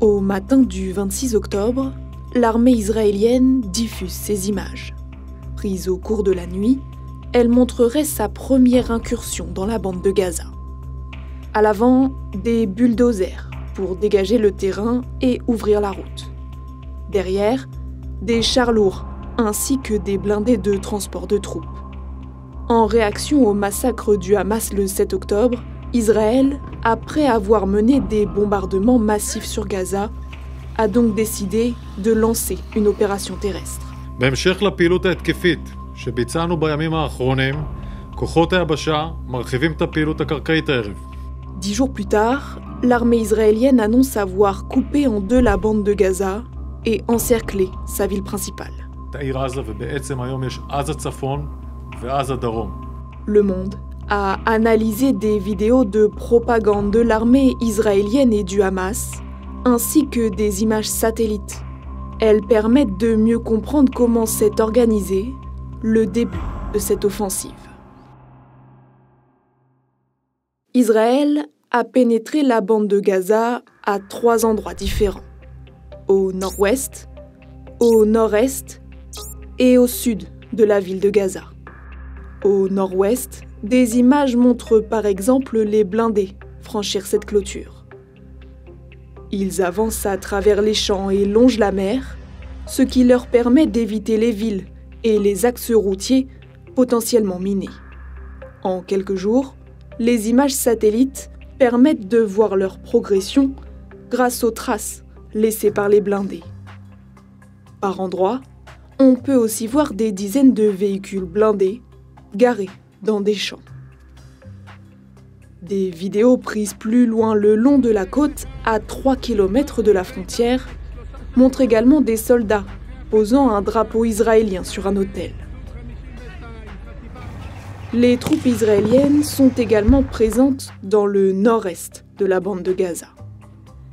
Au matin du 26 octobre, l'armée israélienne diffuse ces images. Prise au cours de la nuit, elle montrerait sa première incursion dans la bande de Gaza. À l'avant, des bulldozers pour dégager le terrain et ouvrir la route. Derrière, des chars lourds ainsi que des blindés de transport de troupes. En réaction au massacre du Hamas le 7 octobre, Israël, après avoir mené des bombardements massifs sur Gaza, a donc décidé de lancer une opération terrestre. בהמשך לפעילות ההתקפית שביצענו בימים האחרונים, כוחות היבשה מרחיבים את הפעילות הקרקעית הערב. 10 jours plus tard, l'armée israélienne annonce avoir coupé en deux la bande de Gaza et encerclé sa ville principale. תאיר עזה, ובעצם היום יש עזה צפון ועזה דרום. Le Monde a analysé des vidéos de propagande de l'armée israélienne et du Hamas, ainsi que des images satellites. Elles permettent de mieux comprendre comment s'est organisé le début de cette offensive. Israël a pénétré la bande de Gaza à 3 endroits différents. Au nord-ouest, au nord-est et au sud de la ville de Gaza. Au nord-ouest, des images montrent par exemple les blindés franchir cette clôture. Ils avancent à travers les champs et longent la mer, ce qui leur permet d'éviter les villes et les axes routiers potentiellement minés. En quelques jours, les images satellites permettent de voir leur progression grâce aux traces laissées par les blindés. Par endroits, on peut aussi voir des dizaines de véhicules blindés garés dans des champs. Des vidéos prises plus loin le long de la côte, à 3 km de la frontière, montrent également des soldats posant un drapeau israélien sur un autel. Les troupes israéliennes sont également présentes dans le nord-est de la bande de Gaza.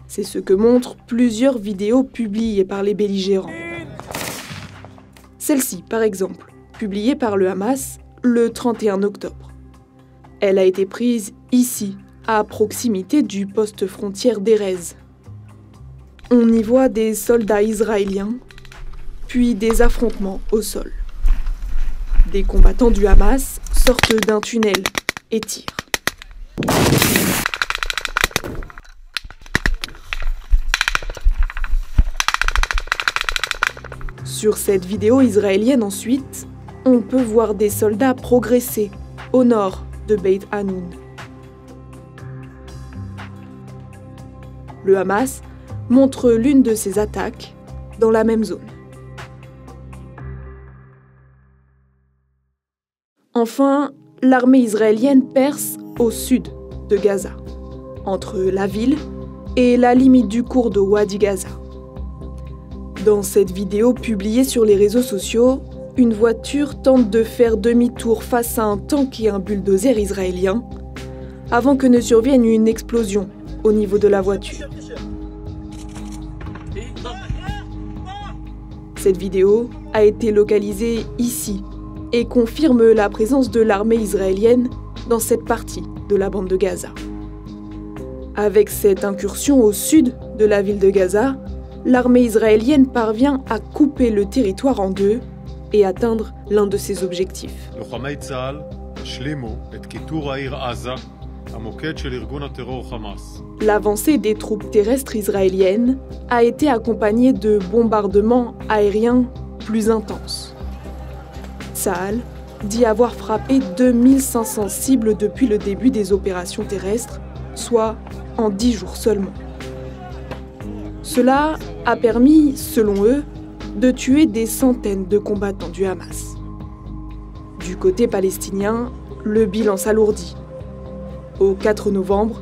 C'est ce que montrent plusieurs vidéos publiées par les belligérants. Celle-ci, par exemple, publiée par le Hamas le 31 octobre. Elle a été prise ici, à proximité du poste frontière d'Erez. On y voit des soldats israéliens, puis des affrontements au sol. Des combattants du Hamas sortent d'un tunnel et tirent. Sur cette vidéo israélienne ensuite, on peut voir des soldats progresser au nord de Beit Hanoun. Le Hamas montre l'une de ses attaques dans la même zone. Enfin, l'armée israélienne perce au sud de Gaza, entre la ville et la limite du cours de Wadi Gaza. Dans cette vidéo publiée sur les réseaux sociaux, une voiture tente de faire demi-tour face à un tank et un bulldozer israélien avant que ne survienne une explosion au niveau de la voiture. Cette vidéo a été localisée ici et confirme la présence de l'armée israélienne dans cette partie de la bande de Gaza. Avec cette incursion au sud de la ville de Gaza, l'armée israélienne parvient à couper le territoire en deux et atteindre l'un de ses objectifs. L'avancée des troupes terrestres israéliennes a été accompagnée de bombardements aériens plus intenses. Tsahal dit avoir frappé 2500 cibles depuis le début des opérations terrestres, soit en 10 jours seulement. Cela a permis, selon eux, de tuer des centaines de combattants du Hamas. Du côté palestinien, le bilan s'alourdit. Au 4 novembre,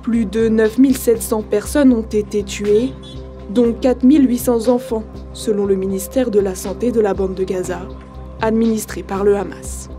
plus de 9700 personnes ont été tuées, dont 4800 enfants, selon le ministère de la Santé de la bande de Gaza, administré par le Hamas.